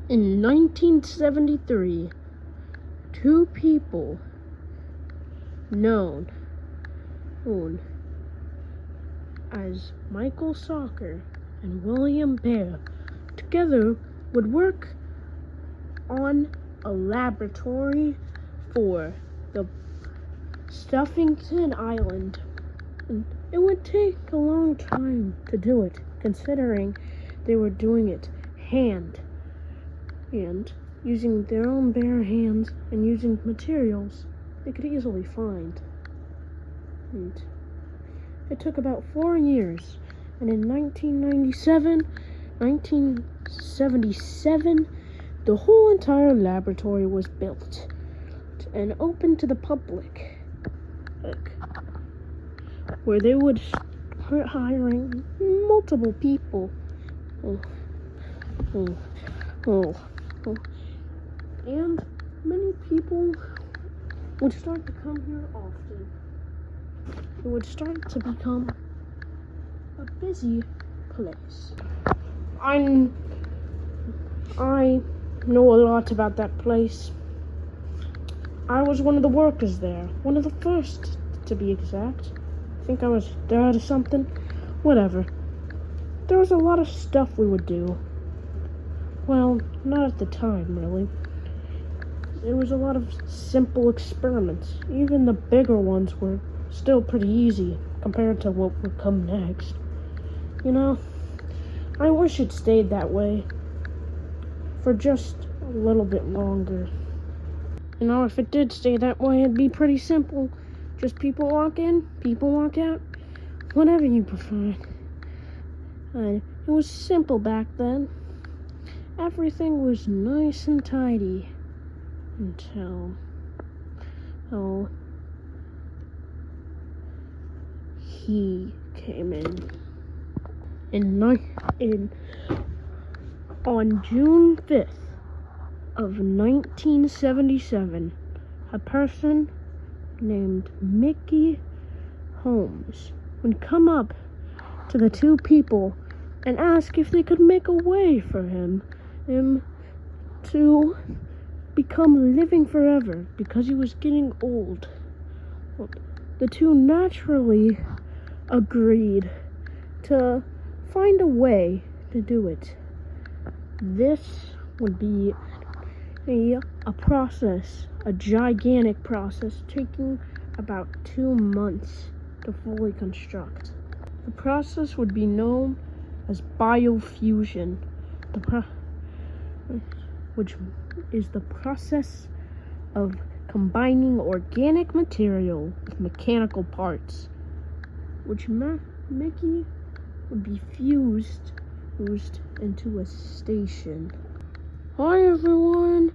In 1973, two people known as Michael Soccer and William Bear together would work on a laboratory for the Stuffington Island. And it would take a long time to do it, considering they were doing it hand and using their own bare hands and using materials they could easily find. And it took about 4 years, and in 1977, the whole entire laboratory was built and open to the public, where they would start hiring multiple people. And many people would start to come here often. It would start to become a busy place. I know a lot about that place. I was one of the workers there, one of the first to be exact. I think I was third or something. Whatever. There was a lot of stuff we would do. Well, not at the time, really. It was a lot of simple experiments. Even the bigger ones were still pretty easy compared to what would come next. You know, I wish it stayed that way for just a little bit longer. You know, if it did stay that way, it'd be pretty simple. Just people walk in, people walk out, whatever you prefer. It was simple back then. Everything was nice and tidy until he came in. On June 5th of 1977, a person named Mickey Holmes would come up to the two people and ask if they could make a way for him to become living forever because he was getting old. The two naturally agreed to find a way to do it. This would be a process, a gigantic process, taking about 2 months to fully construct. The process would be known as biofusion, which is the process of combining organic material with mechanical parts, which Mickey would be fused into a station. Hi everyone!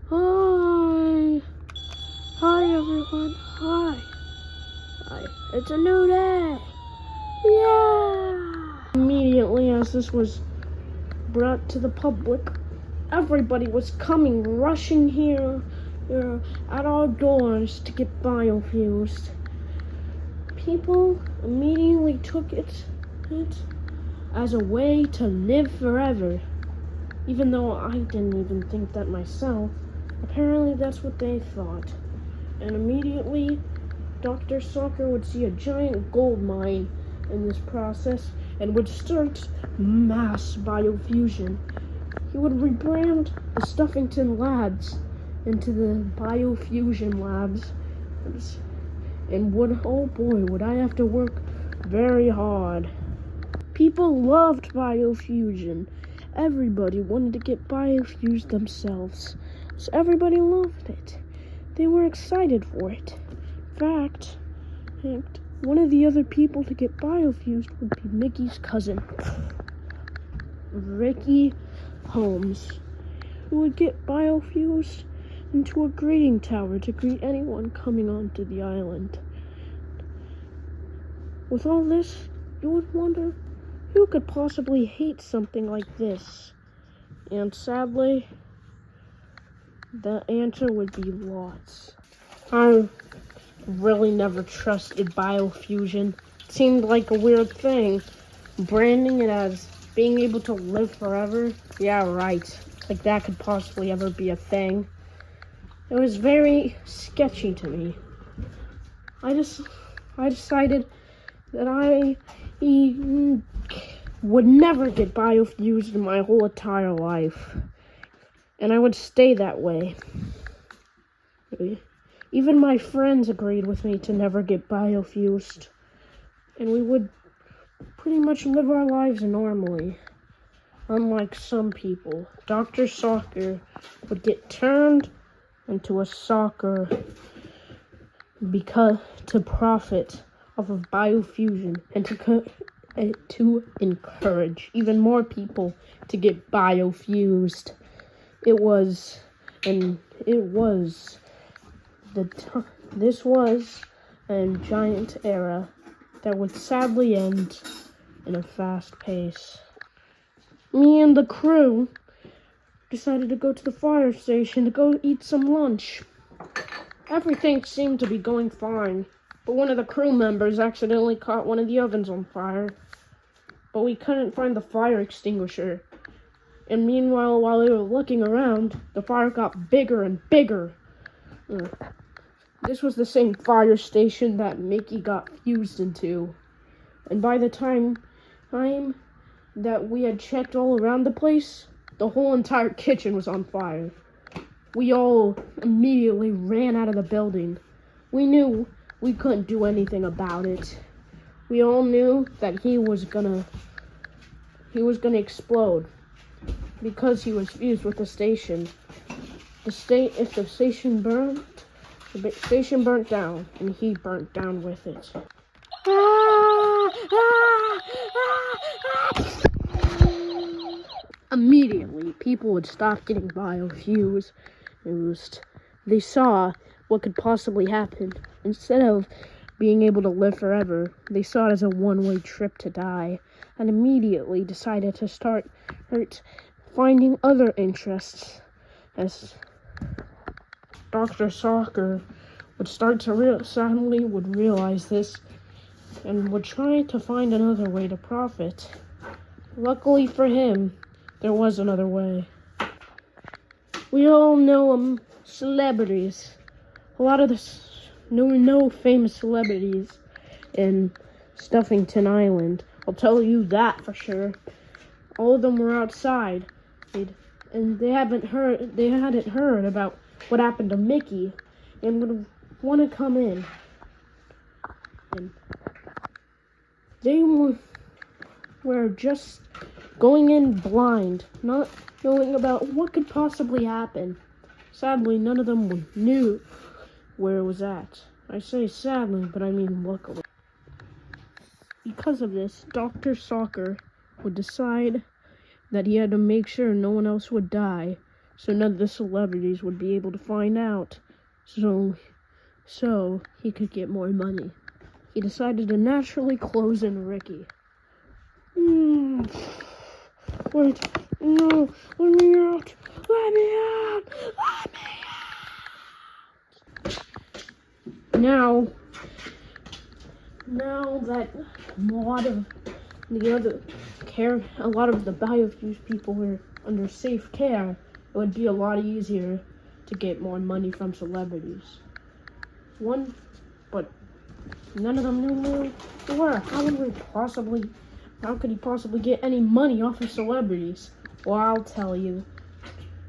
Hi! Hi everyone! Hi! It's a new day! Yeah! Immediately as this was brought to the public, everybody was rushing here at our doors to get biofused. People immediately took it as a way to live forever. Even though I didn't even think that myself, apparently that's what they thought. And immediately, Dr. Soccer would see a giant gold mine in this process and would start mass biofusion. He would rebrand the Stuffington Labs into the Biofusion Labs. And oh boy, would I have to work very hard. People loved biofusion. Everybody wanted to get biofused themselves. So everybody loved it. They were excited for it. In fact, one of the other people to get biofused would be Mickey's cousin, Ricky Holmes, who would get biofused into a greeting tower to greet anyone coming onto the island. With all this, you would wonder who could possibly hate something like this. And sadly, The answer would be lots. I really never trusted biofusion. It seemed like a weird thing. Branding it as being able to live forever? Yeah, right. Like that could possibly ever be a thing. It was very sketchy to me. I decided that I would never get biofused in my whole entire life. And I would stay that way. Even my friends agreed with me to never get biofused. And we would pretty much live our lives normally. Unlike some people, Dr. Soccer would get turned into a soccer because to profit off of biofusion and to encourage even more people to get biofused. This was a giant era that would sadly end in a fast pace. Me and the crew decided to go to the fire station to go eat some lunch. Everything seemed to be going fine, but one of the crew members accidentally caught one of the ovens on fire. But we couldn't find the fire extinguisher. And meanwhile, while we were looking around, the fire got bigger and bigger. This was the same fire station that Mickey got fused into. And by the time that we had checked all around the place, the whole entire kitchen was on fire. We all immediately ran out of the building. We knew we couldn't do anything about it. We all knew that he was gonna explode because he was fused with the station. If the station burned, the station burnt down, and he burnt down with it. Immediately, people would stop getting biofused. They saw what could possibly happen. Instead of being able to live forever, they saw it as a one-way trip to die, and immediately decided to start finding other interests. As Dr. Soccer would start to suddenly would realize this and would try to find another way to profit. Luckily for him, there was another way. We all know celebrities. A lot of no famous celebrities in Stuffington Island. I'll tell you that for sure. All of them were outside, and they hadn't heard about what happened to Mickey, and would want to come in. And they were just going in blind, not knowing about what could possibly happen. Sadly, none of them knew where it was at. I say sadly, but I mean luckily. Because of this, Dr. Soccer would decide that he had to make sure no one else would die, so none of the celebrities would be able to find out, so he could get more money. He decided to naturally close in Ricky. Wait, no, let me out! Let me out! Let me out! Now that a lot of the biofused people were under safe care, it would be a lot easier to get more money from celebrities. But none of them knew where they were. How could he possibly get any money off of celebrities? Well, I'll tell you.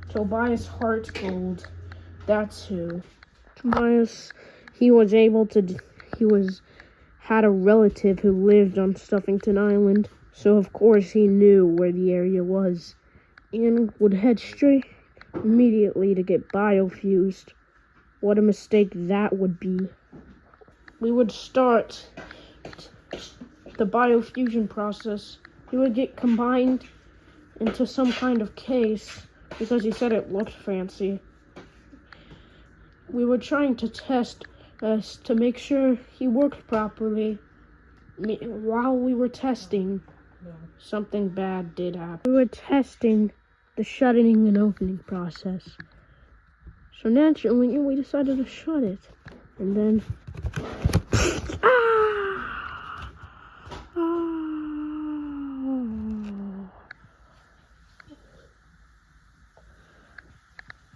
Tobias Hartgold, that's who. Tobias, had a relative who lived on Stuffington Island, so of course he knew where the area was, and would head straight immediately to get biofused. What a mistake that would be. We would start the biofusion process. He would get combined into some kind of case because he said it looked fancy. We were trying to test to make sure he worked properly. While we were testing, something bad did happen. We were testing the shutting and opening process. So naturally, we decided to shut it. And then...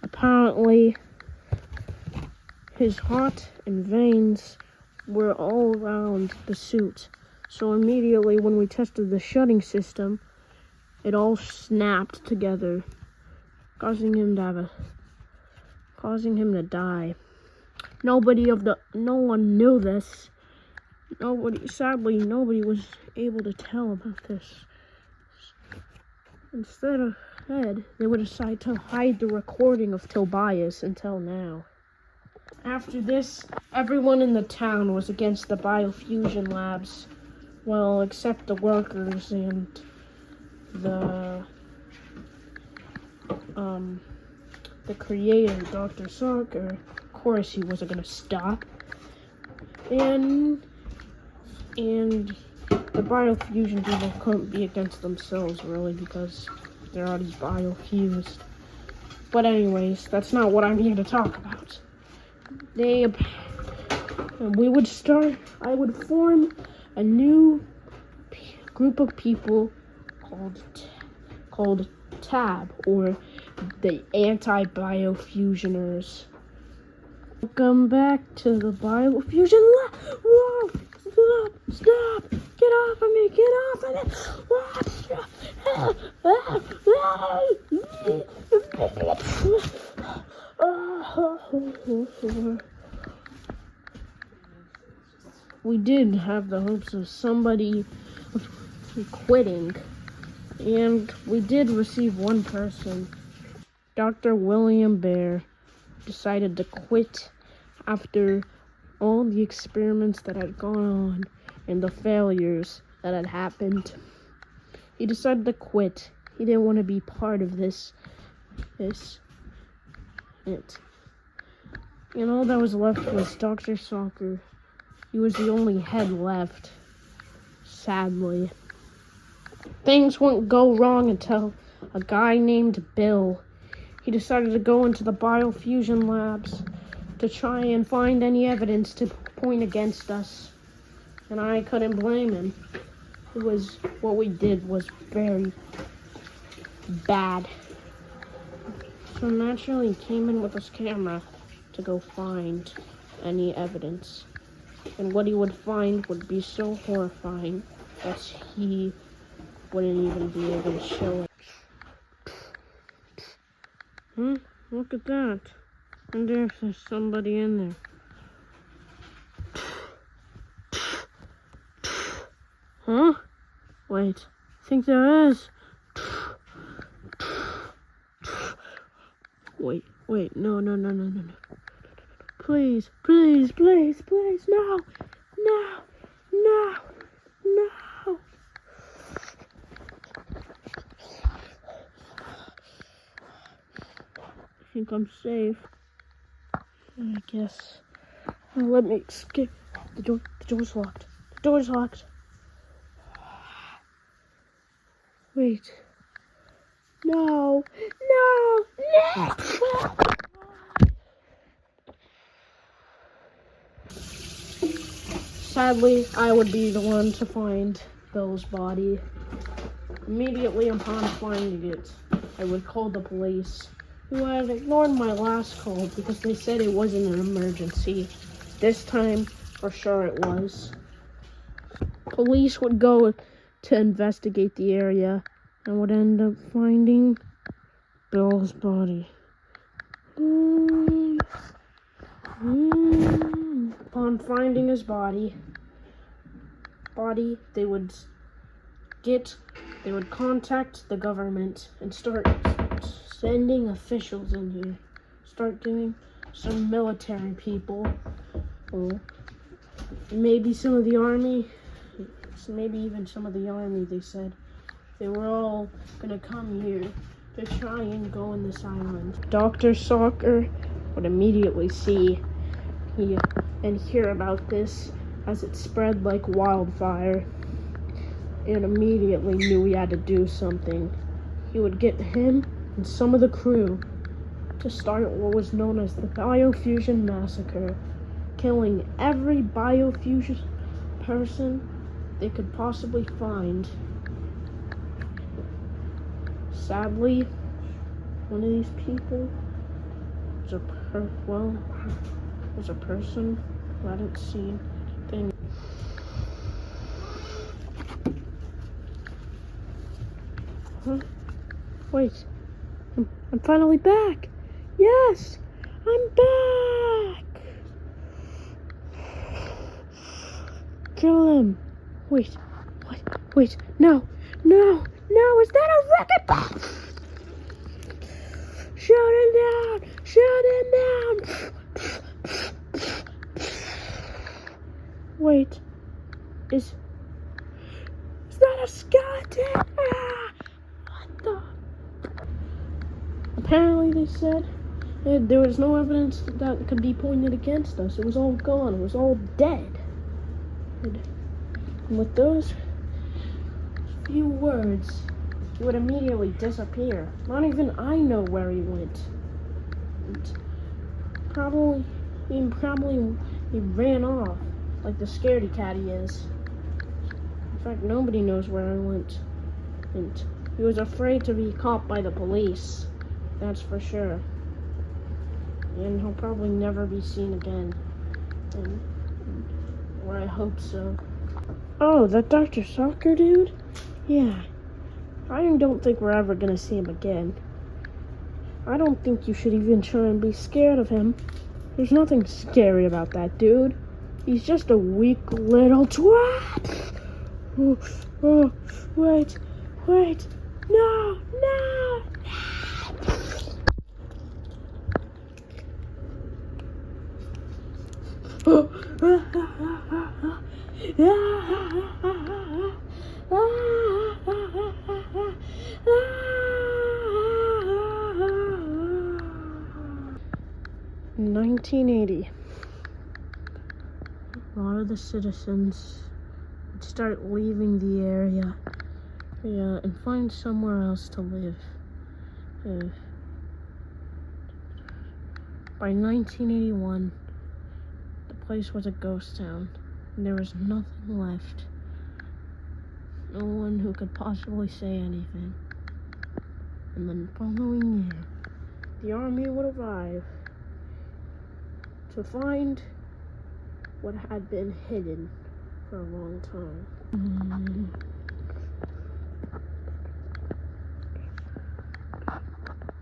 Apparently, his heart and veins were all around the suit. So immediately when we tested the shutting system, it all snapped together, causing him to die. No one knew this. Sadly, nobody was able to tell about this. Instead, they would decide to hide the recording of Tobias until now. After this, everyone in the town was against the Biofusion labs. Well, except the workers and the creator, Dr. Soccer. Of course, he wasn't gonna stop. And the Biofusion people couldn't be against themselves, really, because they're already biofused. But anyways, that's not what I'm here to talk about. I would form a new group of people called TAB, or the Anti-Biofusioners. Welcome back to the Biofusion lab. Whoa! Stop! Get off of me! Get off of me! We did have the hopes of somebody quitting, and we did receive one person. Dr. William Bear decided to quit after all the experiments that had gone on and the failures that had happened. He decided to quit. He didn't want to be part of this. And all that was left was Dr. Soccer. He was the only head left, sadly. Things wouldn't go wrong until a guy named Bill. He decided to go into the Biofusion labs to try and find any evidence to point against us. And I couldn't blame him. What we did was very bad. So naturally he came in with his camera to go find any evidence. And what he would find would be so horrifying that he wouldn't even be able to show it. Look at that. I wonder if there's somebody in there. Huh? Wait, I think there is. Wait, no. Please, no. I think I'm safe. I guess. Let me escape. The door's locked. Wait. No. Sadly, I would be the one to find Bill's body. Immediately upon finding it, I would call the police, who had ignored my last call because they said it wasn't an emergency. This time, for sure it was. Police would go to investigate the area and would end up finding Bill's body. Upon finding his body, they would contact the government and start sending officials in here. Start getting some military people, or maybe some of the army, they said. They were all gonna come here to try and go in this island. Dr. Soccer would immediately see and hear about this as it spread like wildfire, and immediately knew he had to do something. He would get him and some of the crew to start what was known as the Biofusion Massacre, killing every Biofusion person they could possibly find. Sadly, one of these people was a person who hadn't seen things. Huh? Wait, I'm finally back. Yes, I'm back. Kill him. Wait, no, is that a rocket bomb? Shoot him down. Wait, is that a skeleton? What the? Apparently they said there was no evidence that could be pointed against us. It was all gone. It was all dead. And with those few words, he would immediately disappear. Not even I know where he went. And probably he ran off like the scaredy cat he is. In fact, nobody knows where he went. And he was afraid to be caught by the police. That's for sure. And he'll probably never be seen again. Or I hope so. Oh, that Dr. Soccer dude? Yeah. I don't think we're ever gonna see him again. I don't think you should even try and be scared of him. There's nothing scary about that dude. He's just a weak little twat. Oh, wait. No. In 1980, a lot of the citizens would start leaving the area and find somewhere else to live. By 1981, the place was a ghost town, and there was nothing left. No one who could possibly say anything. And then the following year, the army would arrive to find what had been hidden for a long time.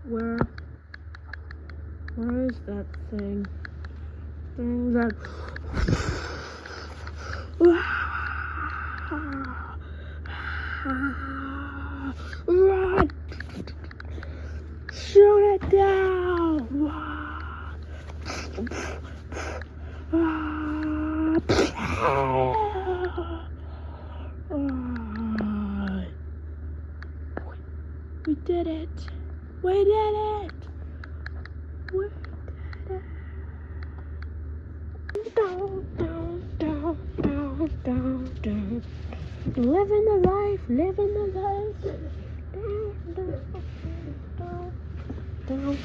Where is that thing? That run! Shoot it down! We did it! We did it! Down. Living the life. Down.